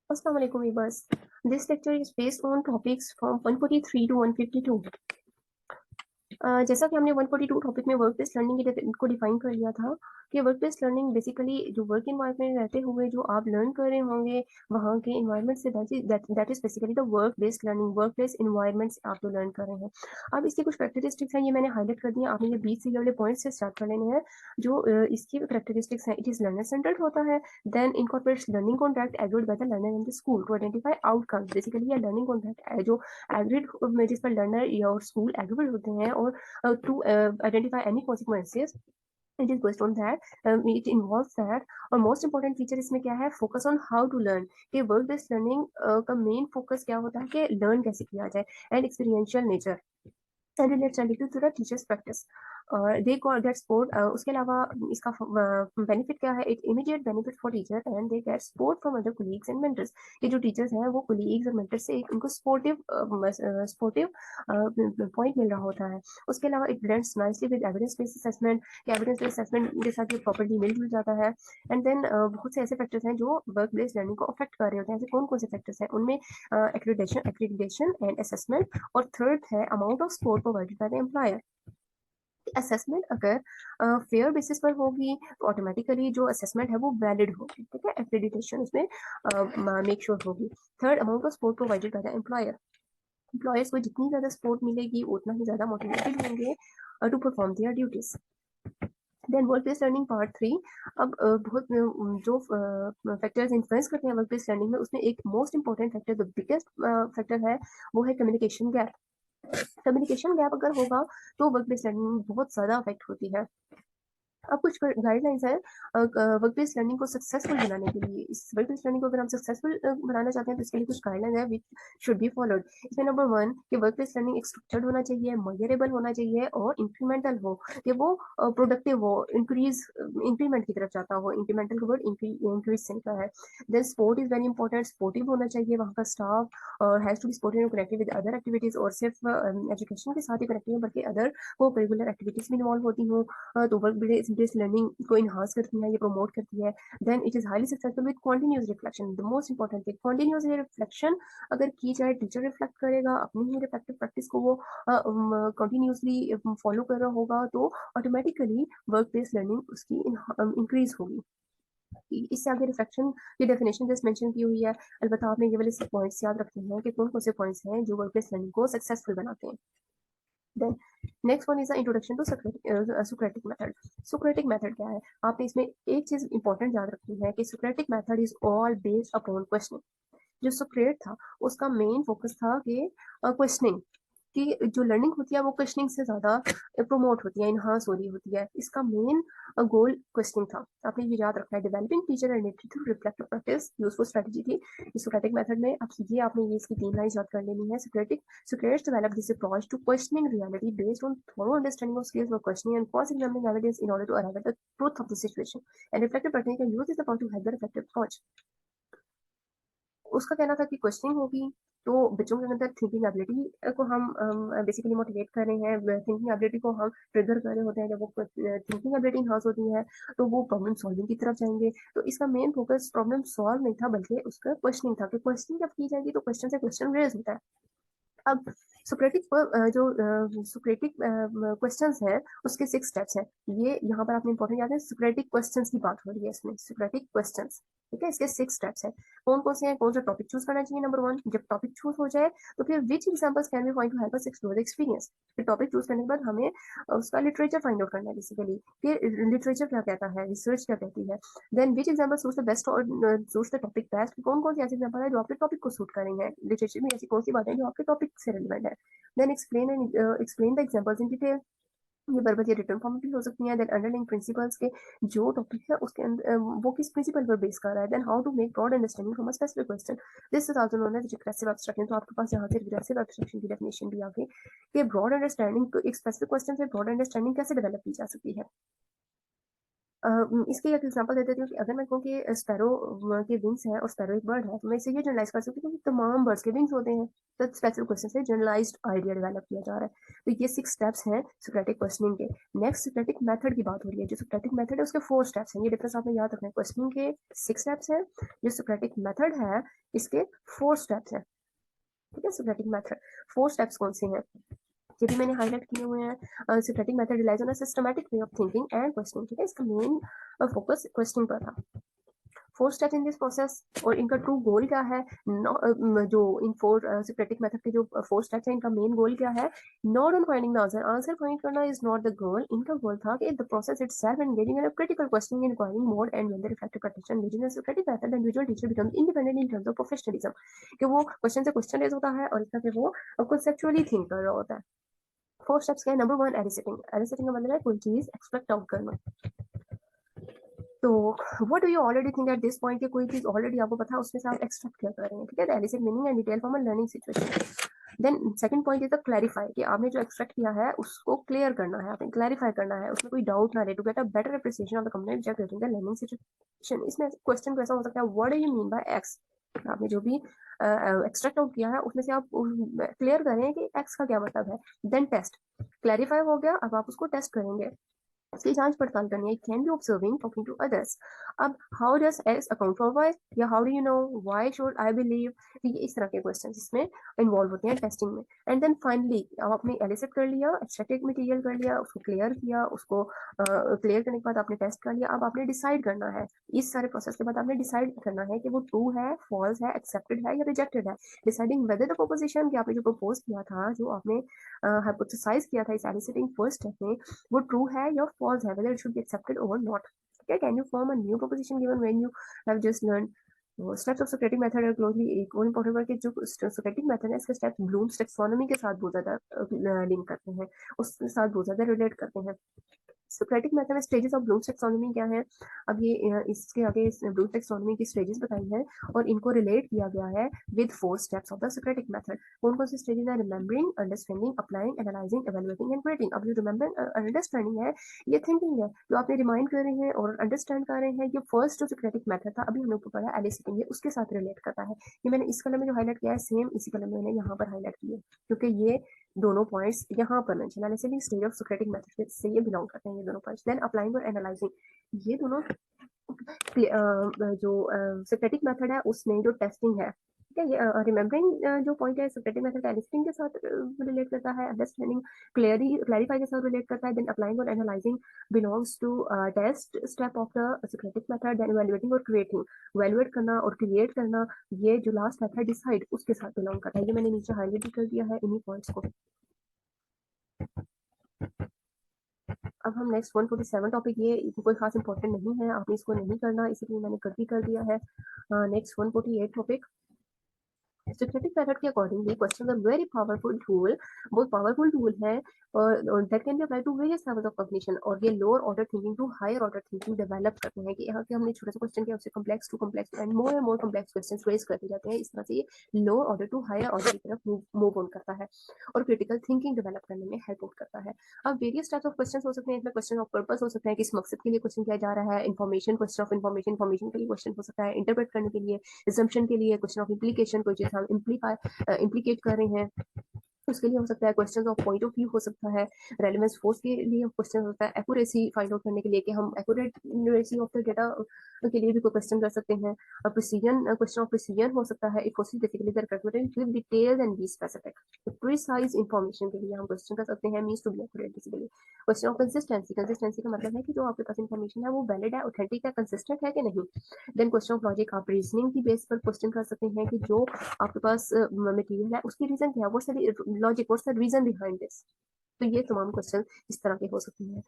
Assalamu alaikum viewers. This lecture is based on topics from 143 to 152. जैसा कि हमने 142 topic में वर्क बेस्ड लर्निंग को डिफाइन कर लिया था कि वर्क बेस्ड लर्निंग बेसिकली जो वर्क इन्वायरमेंट में रहते हुए जो आप लर्न कर रहे होंगे वहाँ के environment say that is basically the work based learning, work place environment से आप जो लर्न कर रहे हैं। अब इसकी कुछ करेक्टरिस्टिक्स हैं, ये मैंने हाईलाइट कर दिया। आपने ये 20 से वाले पॉइंट से स्टार्ट कर लेने हैं जो इसकी करेक्टरिस्टिक्स हैं। इट इज लर्नर सेंटर्ड होता है, then incorporates learning contract agreed by the learner in the school to identify outcomes. Basically ये लर्निंग कॉन्ट्रैक्ट जो एग्रीड जिस पर लर्नर या स्कूल एग्रीड होते हैं और to identify any consequences. It is based on that. It involves that. और most important feature इसमें क्या है, focus on how to learn। कि वर्क बेस्ड लर्निंग का मेन फोकस क्या होता है कि लर्न कैसे किया जाए, and experiential nature and relates related to the teachers practice. They call that support. उसके अलावा इसका बेनिफिट क्या है, एक immediate benefit for teacher and they get support from other colleagues and mentors. ये जो टीचर्स हैं वो कोलीग्स और मेंटर से उनको सपोर्टिव पॉइंट मिल रहा होता है। उसके अलावा it blends nicely with evidence based assessment. Evidence based assessment के साथ ये प्रॉपर्ली मिलजुल जाता है। एंड देन बहुत से ऐसे फैक्टर्स हैं जो वर्क बेस्ड लर्निंग को अफेक्ट कर रहे होते हैं। ऐसे कौन कौन से फैक्टर्स हैं, उनमें एक्रीडिटेशन एंड असेसमेंट, और थर्ड है amount off score provided by the employer. Assessment अगर फेयर बेसिस पर होगी तो ऑटोमेटिकली जो असेसमेंट है वो वैलिड होगी, ठीक है। एक्रेडिटेशन उसमें मेक श्योर होगी। Third, amount of support provided by the employer. Employers को जितनी ज्यादा सपोर्ट मिलेगी उतना ही ज्यादा मोटिवेटेड होंगे to perform their duties. Then work based learning part 3। अब बहुत जो फैक्टर्स इन्फ्लुएंस करते हैं वर्क बेस्ड लर्निंग में, उसमें एक most important factor, the biggest factor है, वो है कम्युनिकेशन गैप। कम्युनिकेशन गैप अगर होगा तो वर्क बेस्ड लर्निंग बहुत ज्यादा अफेक्ट होती है। अब कुछ गाइडलाइंस है वर्क बेस्ड लर्निंग को सक्सेसफुल बनाने के लिए। इस वर्क बेस्ड लर्निंग को अगर हम सक्सेसफुल बनाना चाहते हैं तो इसके लिए कुछ गाइडलाइंस है विच शुड बी फॉलोड। इसमें नंबर 1 कि वर्क बेस्ड लर्निंग एक स्ट्रक्चर्ड होना चाहिए, मेजरेबल होना चाहिए और इंक्रीमेंटल हो, कि वो प्रोडक्टिव हो, इंक्रीमेंट की तरफ जाता हो। इंक्रीमेंटल का वर्ड इंक्रीज से निकला है। Then sport is very important, sportive होना चाहिए वहाँ का स्टाफ, और has to be sportive and connected with other activities, और सिर्फ एजुकेशन के साथ ही कनेक्टेड है बल्कि अदर को करिकुलर एक्टिविटीज में इन्वॉल्व होती हूँ। तो वर्क बेस्ड लर्निंग को इनहांस करती है, ये प्रमोट करती है। Then it is highly successful with continuous reflection. The most important thing, continuous reflection अगर की जाए, टीचर रिफ्लेक्ट करेगा अपनी ही रिफ्लेक्टिव प्रैक्टिस को, वो कंटिन्यूसली फॉलो कर रहा होगा, तो ऑटोमेटिकली वर्क बेस्ड लर्निंग उसकी इंक्रीज होगी। इससे आगे रिफ्लेक्शन की डेफिनेशन जस्ट मेंशन की हुई है। अलबत्ता आपने ये वाले पॉइंट्स याद रखने हैं कि कौन कौन से पॉइंट्स हैं जो वर्क बेस्ड लर्निंग को सक्सेसफुल बनाते हैं। Then next one is the introduction to Socratic method. Socratic method क्या है, आपने इसमें एक चीज इंपॉर्टेंट याद रखनी है कि Socratic method is all based upon questioning। जो सोक्रेट था उसका मेन फोकस था कि क्वेश्चनिंग की जो लर्निंग होती है वो क्वेश्चनिंग से ज्यादा प्रोमोट होती है, इनहांस हो रही होती है। इसका मेन गोल क्वेश्चनिंग था, आपने ये याद रखना है। Developing teacher identity through reflective practice useful strategy थी इस सोक्रेटिक मेथड में। अब ये आपने ये इसकी 3 लाइन याद कर लेनी है। Socrates developed this approach to questioning reality based on thorough understanding of skills for questioning and cross-examining evidence in order to arrive at the truth of the situation. And reflective practice can use this approach to help the reflective approach. उसका कहना था कि questioning होगी तो बच्चों के अंदर thinking ability को हम बेसिकली मोटिवेट कर रहे हैं, थिंकिंग एबिलिटी को हम ट्रिगर कर रहे होते हैं। जब वो थिंकिंग एबिलिटी इनहांस होती है तो वो प्रॉब्लम सॉल्विंग की तरफ जाएंगे। तो इसका मेन फोकस प्रॉब्लम सॉल्व नहीं था बल्कि उसका क्वेश्चनिंग था कि क्वेश्चनिंग जब की जाएगी तो क्वेश्चन से क्वेश्चन रेज होता है। अब सोक्रेटिक क्वेश्चंस हैं, उसके 6 स्टेप्स हैं। ये यहाँ पर आपने इंपॉर्टेंट याद है, सोक्रेटिक क्वेश्चंस की बात हो रही है इसमें, सोक्रेटिक क्वेश्चंस, ठीक है। इसके 6 स्टेप्स हैं। कौन कौन से हैं, कौन सा टॉपिक चूज करना चाहिए। नंबर 1, जब टॉपिक चूज हो जाए तो फिर which examples can be find to help us explore the experience. फिर टॉपिक चूज करने के बाद हमें उसका लिटरेचर फाइंड आउट करना है बेसिकली। फिर लिटरेचर क्या कहता है, रिसर्च क्या कहती है। Then which example suits the best और सूट्स द टॉपिक बेस्ट। कौन कौन सी ऐसी एग्जांपल है जो आपके टॉपिक को सूट करेंगे, लिटरेचर में ऐसी कौन सी बातें जो आपके टॉपिक से रिलेवेंट है। Then explain the examples in detail। ये बरबत या रिटर्न फॉर्म भी हो सकती है। देन अंडरलाइंग प्रिंसिपल्स के जो टॉपिक है उसके अंदर वो किस प्रिंसिपल पर बेस कर रहा है। Then how to make broad understanding from a specific question. This is also known as regressive abstraction. तो आपके पास यहाँ से रिग्रेसिव एब्स्ट्रैक्शन की डेफिनेशन भी आ गई कि ब्रॉड अंडरस्टैंडिंग, एक स्पेसिफिक क्वेश्चन से ब्रॉड अंडरस्टैंडिंग कैसे डेवलप की जा सकती है। इसके एक एग्जांपल दे देती हूँ कि अगर मैं कहूँ कि स्पैरो के विंग्स हैं और स्पैरो एक बर्ड है, तो मैं इसे ये जनरलाइज कर सकती हूँ कि तमाम बर्ड्स के विंग्स होते हैं। तो स्पेसिफिक क्वेश्चन से जनरलाइज्ड आइडिया डेवलप किया जा रहा है। तो ये 6 स्टेप्स हैं सोक्रेटिक क्वेश्चनिंग के। नेक्स्ट सोक्रेटिक मेथड की बात हो रही है। जो सोक्रेटिक मेथड है उसके 4 स्टेप्स हैं। ये डिफरेंस आपने याद रखना है। क्वेश्चनिंग के 6 स्टेप्स हैं, जो सोक्रेटिक मेथड है इसके 4 स्टेप्स हैं। ठीक है, सोक्रेटिक मेथड 4 स्टेप्स कौन से हैं ये भी मैंने हाईलाइट किए हुए हैं। Socratic method relies on a systematic way of thinking and questioning. ठीक है, इसका मेन फोकस क्वेश्चनिंग पर था। 4 स्टेप इन दिस प्रोसेस, और इनका ट्रू गोल क्या है? जो इन 4 सोक्रेटिक मेथड के जो 4 स्टेप्स हैं, इनका मेन गोल क्या है? Not on finding the answer, answer find करना इज नॉट द गोल। इनका गोल था कि the process itself engaging in a critical questioning enquiring mode, and when the reflective practitioner engages in Socratic method the individual teacher becomes independent in terms of professionalism. कि वो question से question raise होता है और इसका फिर वो conceptually think कर रहा होता है। 4 स्टेप्स क्या है? नंबर 1 एलिसिटिंग। एलिसिटिंग का मतलब है कोई चीज एक्सपेक्ट आउट करना। तो what do you already think at this point कि कोई चीज ऑलरेडी आपको पता है, उसमें से आप एक्सट्रैक्ट क्या कर रहे हैं। ठीक है, elicit meaning and detail from a learning situation. Then second point is the clarify, कि आपने जो एक्सट्रैक्ट किया है उसको क्लियर करना है, आपने क्लैरिफाई करना है, उसमें कोई डाउट ना रहे, to get a better appreciation of the component which are creating the learning situation. इसमें क्वेश्चन कैसा हो सकता है? What do you mean by X? आपने जो भी एक्सट्रैक्ट आउट किया है उसमें से आप क्लियर करें कि एक्स का क्या मतलब है। देन टेस्ट, क्लैरिफाई हो गया, अब आप उसको टेस्ट करेंगे, उसकी जांच पड़ताल करनी है। Can be observing talking to others. अब how does X account for Y, या how do you know, why should I believe. ये इस तरह के क्वेश्चन इसमें इन्वॉल्व होते हैं टेस्टिंग में। एंड देन फाइनली अब आपने एलिसिट कर लिया, एक्सट्रैक्टेड मटेरियल कर लिया, उसको क्लियर किया, उसको क्लियर करने के बाद आपने टेस्ट कर लिया। अब आपने डिसाइड करना है, इस सारे प्रोसेस के बाद आपने डिसाइड करना है कि वो ट्रू है, फॉल्स है, एक्सेप्टेड है या रिजेक्टेड है। डिसाइडिंग वेदर द प्रोपोजिशन कि आपने जो प्रपोज किया था, जो आपने हाइपोथेसाइज किया था इस एलिसिटिंग फर्स्ट स्टेप में, वो ट्रू है या false है, whether it should be accepted or not. Okay, can you form a new proposition given when you have just learned? Steps of Socratic method है क्लोजली एक और इम्पोर्टेंट वर्ड कि जो सोक्रेटिक मेथड है इसके स्टेप्स ब्लूम्स टैक्सोनॉमी के साथ बहुत ज्यादा लिंक करते हैं, उसके साथ बहुत ज्यादा रिलेट करते हैं। सोक्रेटिक मेथड में स्टेजेस ऑफ ब्लूम्स टैक्सोनॉमी क्या है? अब ये इसके आगे ब्लूम्स टैक्सोनॉमी की स्टेजेस बताई हैं और इनको रिलेट किया गया है with 4 steps of the Socratic method. कौन कौन से स्टेजेस है? Remembering, understanding, applying, analysing, evaluating and creating. अब जो रिमेंबरिंग अंडरस्टैंडिंग है, ये थिंकिंग है, जो आपने रिमाइंड कर रहे हैं और अंडरस्टैंड कर रहे हैं। ये फर्स्ट जो सोक्रेटिक मेथड था, अभी हमने ऊपर पढ़ा एलिसिटिंग, ये उसके साथ रिलेट करता है। ये मैंने इस कलम में जो हाईलाइट किया है, सेम इसी कलम में मैंने यहाँ पर हाईलाइट किया, क्योंकि ये दोनों पॉइंट्स यहाँ पर मेंशन है। Listening stage of Socratic method से ये बिलोंग करते हैं ये दोनों पॉइंट्स। देन अप्लाइंग और एनालाइजिंग, ये दोनों जो सोक्रेटिक मेथड है उसमें जो टेस्टिंग है। ठीक है, ये रिमेम्बरिंग जो पॉइंट है सोक्रेटिक मेथड एलिसिटिंग के साथ रिलेट करता है, अंडरस्टैंडिंग क्लैरिफाई के साथ रिलेट करता है। देन अप्लाइंग और analysing belongs to test step of the Socratic method. Then evaluating और क्रिएटिंग, इवैल्यूएट करना और क्रिएट करना, ये जो लास्ट स्टेप है डिसाइड, उसके साथ बिलोंग करता है। ये मैंने नीचे हाईलाइट कर दिया है इन्हीं पॉइंट्स को। अब हम नेक्स्ट 147 टॉपिक, ये कोई खास इंपॉर्टेंट नहीं है, आपने इसको नहीं करना, इसलिए मैंने कर भी कर दिया है। नेक्स्ट 148 टॉपिक, सिंथेटिक मेथड के accordingly question are very powerful tool, बहुत पावरफुल टूल है और that can be apply to various levels of cognition. और ये lower order thinking to higher order thinking develop करते हैं, कि यहाँ के हमने छोटे से क्वेश्चन किया उससे complex to complex and more complex questions raise करते जाते हैं। इस तरह से ये lower order to higher order की तरफ मूव ऑन करता है और क्रिटिकल थिंकिंग डेवलप करने में हेल्प आउट करता है। अब वेरियस टाइप्स ऑफ क्वेश्चन हो सकते हैं, इसमें क्वेश्चन ऑफ पर्पस हो सकता है, किस मकसद के लिए क्वेश्चन किया जा रहा है, इन्फॉर्मेशन, क्वेश्चन ऑफ इन्फॉर्मेशन के लिए क्वेश्चन हो सकता है, इंटरप्रेट करने के लिए, assumption के लिए, क्वेश्चन ऑफ इम्प्लीकेशन, कोई चीज हम इम्प्लीकेट कर रहे हैं उसके लिए हो सकता है, question of point of view हो सकता है, रेलेवेंस फोर्स के लिए क्वेश्चन होता है, एक्यूरेसी फाइंड आउट करने के लिए कि हम एक्यूरेसी ऑफ द डेटा के लिए भी कोई क्वेश्चन कर सकते हैं, प्रिसीजन, क्वेश्चन ऑफ प्रिसीजन हो सकता है, if possible basically that calculated with details and be specific. Precise information के लिए हम क्वेश्चन कर सकते हैं, means to be accurate basically. Question of consistency, consistency का मतलब है कि जो आपके पास इंफॉर्मेशन है वो वैलिड है, ऑथेंटिक है, कंसिस्टेंट है कि नहीं। देन क्वेश्चन ऑफ लॉजिक, आप रीजनिंग की बेस पर क्वेश्चन कर सकते हैं कि जो आपके पास मटेरियल है उसकी रीजन क्या है, what's the logic, what's the reason behind this. तो ये तमाम क्वेश्चन इस तरह के हो सकते हैं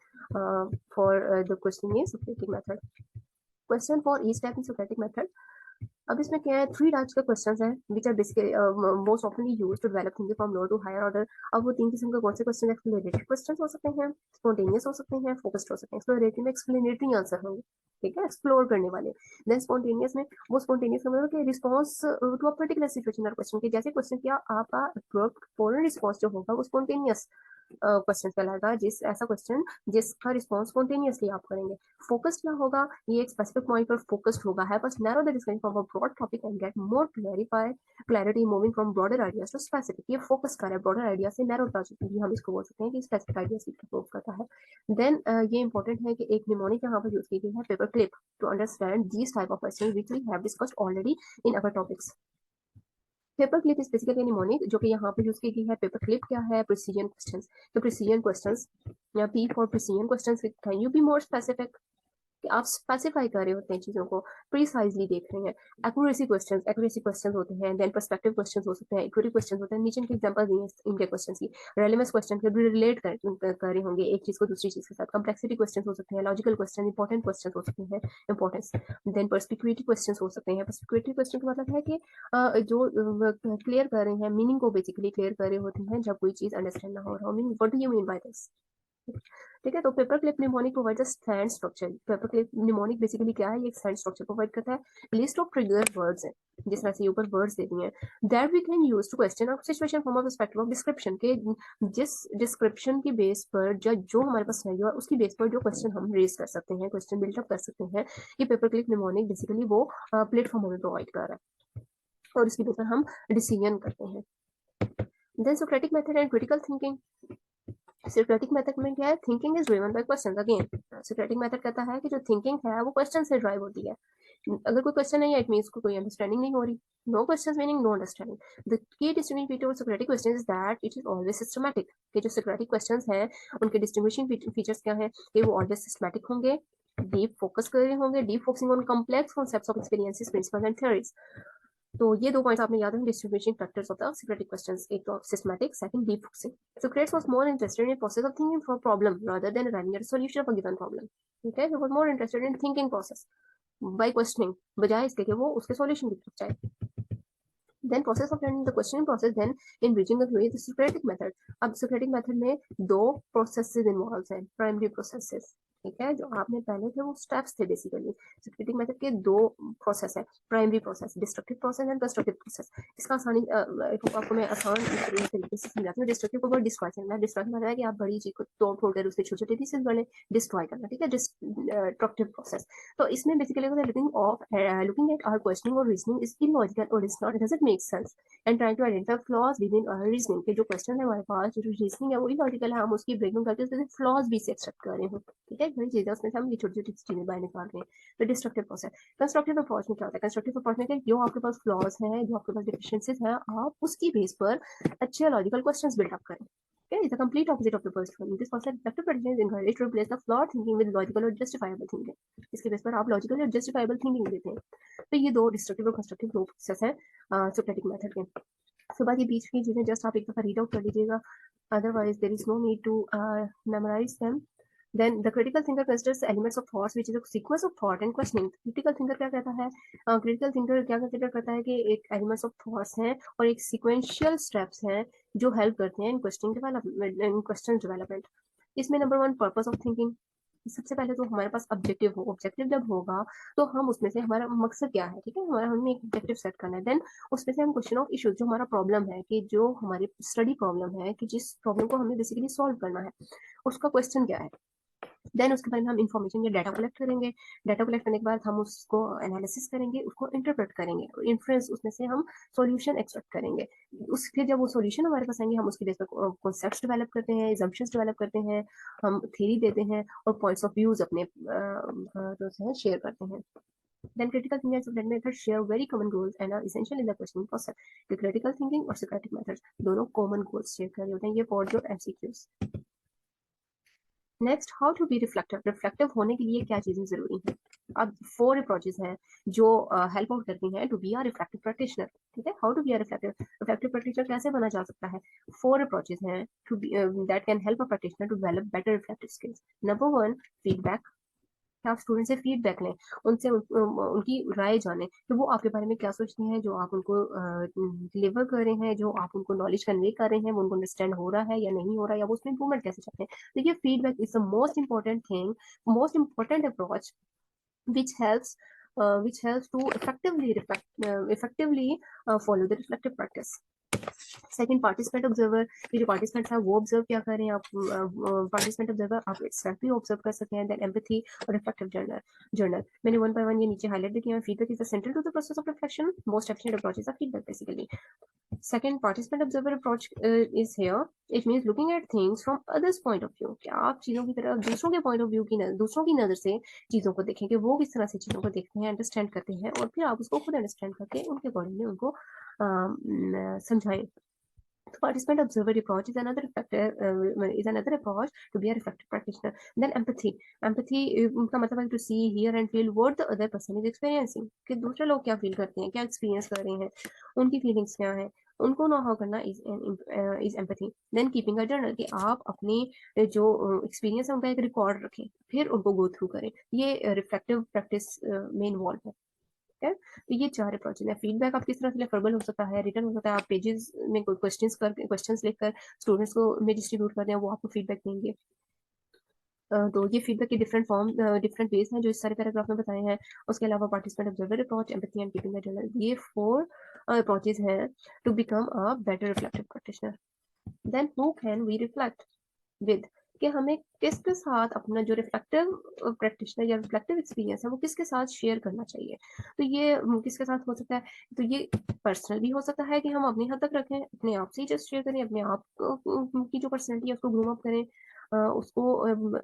for the question in Socratic method. Question for each type in Socratic method. अब इसमें क्या है, 3 टाइप्स के क्वेश्चंस हैं which are basically most oftenly used to develop thinking from lower to higher order. अब वो 3 किस्म के कौन से क्वेश्चन? एक्सप्लेनेटरी क्वेश्चन हो सकते हैं, स्पॉन्टेनियस हो सकते हैं, फोकस्ड हो सकते हैं। एक्सप्लोरेटरी में एक्सप्लेनेटरी आंसर होंगे, ठीक है, एक्सप्लोर करने वाले। देन स्पॉन्टेनियस में, वो स्पॉन्टेनियस का मतलब कि response to a particular situation और क्वेश्चन के, जैसे क्वेश्चन किया आपका फौरन रिस्पॉन्स जो होगा वो स्पॉन्टेनियस क्वेश्चन कहलाएगा, ऐसा क्वेश्चन जिसका रिस्पॉन्स स्पॉन्टेनियसली आप करेंगे। फोकस क्या होगा, ये एक स्पेसिफिक पॉइंट पर फोकस्ड होगा, help us narrow the discussion from a broad topic and get more clarity moving from broader ideas to specific. ये फोकस कर रहा है ब्रॉडर आइडिया से नैरो टॉपिक, भी हम इसको बोल सकते हैं कि स्पेसिफिक आइडिया से प्रूव करता है। देन ये इंपॉर्टेंट है कि एक निमोनिक यहाँ पर यूज की गई है, paper clip, to understand these type of question which we have discussed already in our topics. Paper clip is basically mnemonic, जो कि यहाँ पे यूज की गई है। पेपर क्लिप क्या है, प्रिसीजन क्वेश्चंस। तो प्रिसीजन क्वेश्चंस, या P for precision questions, can you be more specific, कि आप स्पेसिफाई कर रहे होते हैं चीजों को, प्रीसाइजली देख रहे हैं। एक्यूरेसी क्वेश्चंस होते हैं, देन पर्सपेक्टिव क्वेश्चंस हो सकते हैं, इक्विटी क्वेश्चंस होते हैं। नीचे के एग्जांपल दिए हैं इनके क्वेश्चंस की। रेलेवेंस क्वेश्चन के भी रिलेट कर रहे होंगे एक चीज को दूसरी चीज के साथ। कम्प्लेक्सिटी क्वेश्चंस हो सकते हैं, लॉजिकल क्वेश्चन, इंपॉर्टेंट क्वेश्चंस हो सकते हैं, इंपॉर्टेंस। देन पर्सपिक्यूटिव क्वेश्चंस हो सकते हैं। पर्सपिक्यूटिव क्वेश्चन का मतलब है कि जो क्लियर कर रहे हैं मीनिंग को, बेसिकली क्लियर कर रहे होते हैं जब कोई चीज अंडरस्टैंड ना हो रहा हो। Meaning, what do you mean by this? ठीक है, तो paper clip mnemonic provide stand structure. Paper clip mnemonic basically क्या है, ये स्टैंड स्ट्रक्चर प्रोवाइड करता है। लिस्ट ऑफ ट्रिगर वर्ड्स है, जिस तरह से ऊपर वर्ड्स दे दिए हैं, that we can use to question of situation from a perspective of description, के जिस डिस्क्रिप्शन की बेस पर जो हमारे पास है, जो उसकी बेस पर जो क्वेश्चन हम रेज कर सकते हैं, क्वेश्चन बिल्डअप कर सकते हैं, ये पेपर क्लिप निमोनिक बेसिकली वो प्लेटफॉर्म हमें प्रोवाइड कर रहा है, और इसकी बेस पर हम डिसीजन करते हैं। Then Socratic method and critical thinking. Socratic method में क्या है, thinking is driven by question. Again Socratic method कहता है कि जो थिंकिंग है वो क्वेश्चन से ड्राइव होती है। अगर कोई क्वेश्चन नहीं है, इट मींस कोई अंडरस्टैंडिंग नहीं हो रही। No questions meaning no understanding. The key distinguishing feature of Socratic question is that it is always systematic. कि जो सोक्रेटिक क्वेश्चंस हैं उनके डिस्टिंग्विशिंग फीचर्स क्या है, कि वो ऑलवेज सिस्टमैटिक होंगे, डीप फोकस कर रहे होंगे, deep focusing on complex concepts of experiences, principles and theories. तो ये दो पॉइंट्स आपने याद रखें, distribution factors of the Socratic questions, एक तो systematic, second deep focusing. Socrates was more interested in the process of thinking for a problem rather than arriving at a solution of a given problem. ठीक है, he was more interested in thinking process by questioning, बजाय इसके कि वो उसके solution की तरफ जाए। Then process of learning, the questioning process, then in reaching the theory, the Socratic method. अब Socratic method में दो processes involved हैं, primary processes, ठीक है, जो आपने पहले थे वो steps थे बेसिकली। Socratic method के दो प्रोसेस है, primary process, destructive process and constructive process. इसका आपको मैं आसान तरीके से समझाती हूँ। डिस्ट्रक्टिव को डिस्ट्रॉय करना, डिस्ट्रॉय मतलब है कि आप बड़ी चीज को तोड़ फोड़ कर उसके छोटे छोटे पीसेस बने, डिस्ट्रॉय करना, ठीक है, डिस्ट्रक्टिव प्रोसेस। तो इसमें basically looking at our questioning or reasoning is illogical or is not, it doesn't make sense, and trying to identify flaws within our reasoning, के जो क्वेश्चन है हमारे पास, जो रीजनिंग है वो इलॉजिकल है, हम उसकी ब्रेकडाउन करके उसमें फ्लॉज भी से एक्सट्रैक्ट कर रहे हैं, ठीक है, बड़ी चीजें उसमें से हम ये छोटी छोटी चीजें बाहर निकाल रहे हैं। तो डिस्ट्रक्टिव प्रोसेस। कंस्ट्रक्टिव अप्रोच में क्या होता है, कंस्ट्रक्टिव अप्रोच में जो आपके पास फ्लॉज हैं, जो आपके पास डिफिशिएंसीज हैं, आप उसकी बेस पर अच्छे लॉजिकल क्वेश्चंस बिल्ड अप करें। Okay, it's the complete opposite of the first one. This concept reflective practice is encouraged to replace the flawed thinking with logical or justifiable thinking. इसके base पर आप logical और justifiable thinking देते हैं। तो ये दो डिस्ट्रक्टिव और कंस्ट्रक्टिव दो प्रोसेस है सोक्रेटिक मेथड के। उसके बाद ये बीच की चीजें जस्ट आप एक दफा रीड आउट कर लीजिएगा, otherwise there is no need to memorise them. Then the critical thinker considers elements of thoughts which is a sequence of thought and questioning. Critical thinker क्या कहता है, critical thinker क्या consider करता है कि एक elements of thoughts हैं और एक sequential steps हैं जो help करते हैं in question development, in question development. इसमें number one purpose of thinking. सबसे पहले तो हमारे पास ऑब्जेक्टिव हो, ऑब्जेक्टिव जब होगा तो हम उसमें से हमारा मकसद क्या है, ठीक है, हमारा हमें एक ऑब्जेक्टिव सेट करना है। देन उसमें से हम क्वेश्चन ऑफ इशू, जो हमारा प्रॉब्लम है, कि जो हमारी स्टडी प्रॉब्लम है, कि जिस प्रॉब्लम को हमें बेसिकली सॉल्व करना है, उसका क्वेश्चन क्या है। देन उसके बाद हम इंफॉर्मेशन या डाटा कलेक्ट करेंगे। डाटा कलेक्ट करने के बाद हम उसको एनालिसिस करेंगे, उसको इंटरप्रेट करेंगे, इन्फ्रेंस, उसमें से हम सॉल्यूशन एक्सट्रैक्ट करेंगे। उसके जब वो सॉल्यूशन हमारे पास आएंगे, हम उसकी बेस पर कॉन्सेप्ट्स डेवलप करते हैं, एजम्पशंस डेवलप करते हैं, हम थ्योरी देते हैं और पॉइंट्स ऑफ व्यूज अपने जो है शेयर करते हैं। Then critical thinking and Socratic method share very common goals and are essential in the questioning process. The critical thinking और Socratic methods दोनों common goals शेयर कर रहे होते हैं। ये फॉर जो MCQs। Next, how to be reflective. Reflective होने के लिए क्या चीजें जरूरी हैं। अब 4 अप्रोचेस हैं जो हेल्प आउट करती हैं to be a reflective practitioner, ठीक है। How to be a reflective practitioner कैसे बना जा सकता है। 4 अप्रोचेस हैं to be that can help a practitioner to develop better reflective skills. Number 1, feedback. आप स्टूडेंट से फीडबैक लें, उनसे उनकी राय जानें कि वो आपके बारे में क्या सोचते हैं, जो आप उनको डिलीवर कर रहे हैं, जो आप उनको नॉलेज कन्वे कर रहे हैं, वो उनको अंडरस्टैंड हो रहा है या नहीं हो रहा है, या वो उसमें इंप्रूवमेंट कैसे चाहते हैं। देखिए, feedback is the most important thing, most important approach which helps to effectively follow the reflective practice. Second participant observer, ये जो पार्टिसिपेंट है वो ऑब्जर्व क्या कर रहे हैं, आप पार्टिसिपेंट ऑब्जर्वर आप सेल्फ भी ऑब्जर्व कर सकते हैं। देन एम्पैथी और रिफ्लेक्टिव जर्नल मैंने वन बाय वन ये नीचे हाईलाइट भी किया है। Feedback is the central to the process of reflection, most efficient approach is the feedback basically. Second, participant observer approach is here. It means looking at things from others' point of view. कि आप चीजों की तरह दूसरों के point of view की दूसरों की नजर से चीजों को देखें कि वो किस तरह से चीजों को देखते हैं, अंडरस्टैंड करते हैं, और फिर आप उसको खुद अंडरस्टैंड करके उनके अकॉर्डिंगली उनको समझाएं। So participant observer approach is another factor, is another approach to be a reflective practitioner. Then empathy. Empathy का मतलब है to see, hear and feel what the other person is experiencing. कि दूसरे लोग क्या फील करते हैं, क्या एक्सपीरियंस कर रहे हैं, उनकी फीलिंग्स क्या है, उनको नो हाउ करना is empathy. Then keeping a journal, कि आप अपने जो एक्सपीरियंस है उनका एक रिकॉर्ड रखें, फिर उनको गो थ्रू करें। ये रिफ्लेक्टिव प्रैक्टिस में इन्वॉल्व है। है। तो ये 4 अप्रोचेज है। फीडबैक आप किस तरह से वर्बल हो सकता है, रिटन हो सकता है, आप पेजेस में कोई क्वेश्चंस लिखकर स्टूडेंट्स को में डिस्ट्रीब्यूट कर रहे हैं, वो आपको फीडबैक देंगे। तो ये फीडबैक के डिफरेंट फॉर्म डिफरेंट वेज हैं जो इस सारे पैराग्राफ में बताए हैं। उसके अलावा participant observer approach, empathy and keeping the journal, ये 4 अप्रोचेज हैं to become a better reflective practitioner. Then who can we reflect with, कि हमें किसके साथ अपना जो रिफ्लेक्टिव प्रैक्टिशनर या रिफ्लेक्टिव एक्सपीरियंस है वो किसके साथ शेयर करना चाहिए। तो ये किसके साथ हो सकता है, तो ये पर्सनल भी हो सकता है कि हम अपनी हद तक रखें, अपने आप से ही जस्ट शेयर करें, अपने आप की जो पर्सनैलिटी है उसको ग्रूम अप करें, उसको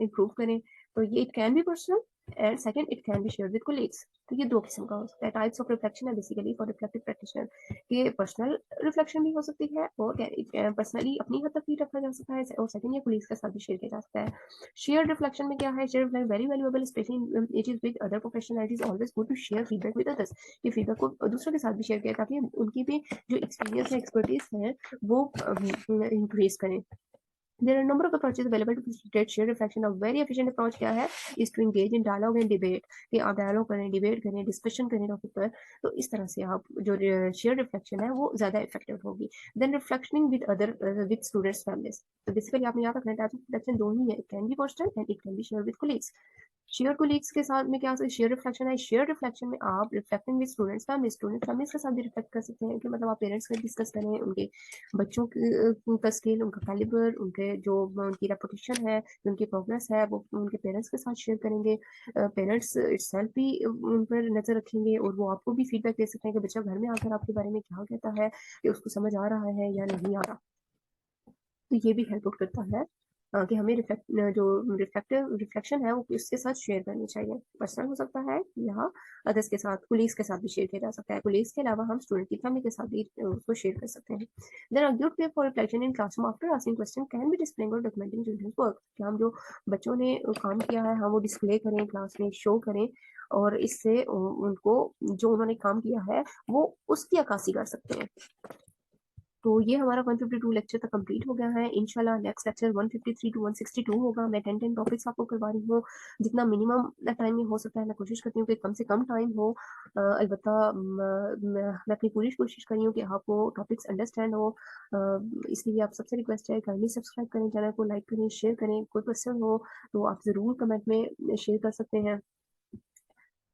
इम्प्रूव करें। तो ये it can be personal and second it can be share with colleagues. तो ये 2 किस्म का हो सकता है। टाइप्स ऑफ रिफ्लेक्शन है बेसिकली फॉर रिफ्लेक्टिव प्रैक्टिशनर, कि पर्सनल रिफ्लेक्शन भी हो सकती है और पर्सनली अपनी हद तक भी रखा जा सकता है, और सेकंड ये कोलीग्स के साथ भी शेयर किया जा सकता है। शेयर रिफ्लेक्शन में क्या है, share reflection very valuable specially it is with other professional, it is always good to share feedback with others, कि फीडबैक को दूसरों के साथ भी शेयर किया ताकि उनकी भी जो एक्सपीरियंस है, एक्सपर्टीज है, वो इंक्रीज करें। There are a number of approaches available to facilitate shared reflection. A very efficient approach क्या है, is to engage in dialogue and debate, कि आप dialogue करें, debate करें, discussion करें टॉपिक पर। तो इस तरह से आप जो shared reflection है वो ज़्यादा effective होगी। Then reflecting with other with students families. तो basically आपने याद रखना है types of reflection 2 ही है, it can be personal and it can be shared with colleagues. Share colleagues के साथ में क्या शेयर रिफ्लेक्शन है, शेयर रिफ्लेक्शन में आप रिफ्लेक्टिंग विद स्टूडेंट्स फैमिलीज के साथ भी रिफ्लेक्ट कर सकते हैं, कि मतलब आप पेरेंट्स का डिस्कस करें, उनके बच्चों का स्किल, उनका कैलिबर, उनके जो उनकी रेपुटेशन है, उनकी प्रोग्रेस है, वो उनके पेरेंट्स के साथ शेयर करेंगे। पेरेंट्स इटसेल्फ भी उन पर नजर रखेंगे और वो आपको भी फीडबैक दे सकते हैं कि बच्चा घर में आकर आपके बारे में क्या कहता है, कि उसको समझ आ रहा है या नहीं आ रहा। तो ये भी हेल्प आउट करता है कि हमें जो रिफ्लेक्टिव रिफ्लेक्शन है वो किसके साथ शेयर करनी चाहिए। पर्सनल हो सकता है या अदर्स के साथ, कुलीग्स के साथ भी शेयर किया जा सकता है। कुलीग्स के अलावा हम स्टूडेंट की फैमिली के साथ भी उसको शेयर कर सकते हैं। There are good way for reflection in classroom after asking question can be displaying और डॉक्यूमेंटिंग चिल्ड्रंस वर्क, कि हम जो बच्चों ने काम किया है हम वो डिस्प्ले करें, क्लास में शो करें, और इससे उनको जो उन्होंने काम किया है वो उसकी अक्कासी कर सकते हैं। तो ये हमारा 152 लेक्चर तक कंप्लीट हो गया है। इंशाल्लाह नेक्स्ट लेक्चर 153 टू 162 होगा। मैं 10 टॉपिक्स आपको करवा रही हूँ, जितना मिनिमम टाइम में हो सकता है मैं कोशिश करती हूँ कि कम से कम टाइम हो। अलबत्ता मैं अपनी पूरी कोशिश कर रही हूँ कि आपको टॉपिक्स अंडरस्टैंड हो। इसलिए आप सबसे रिक्वेस्ट है काइंडली सब्सक्राइब करें, चैनल को लाइक करें, शेयर करें। कोई क्वेश्चन हो तो आप ज़रूर कमेंट में शेयर कर सकते हैं।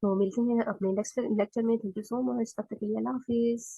तो मिलते हैं अपने नेक्स्ट लेक्चर में। थैंक यू सो मच, तब तक के लिए अल्लाह हाफिज़।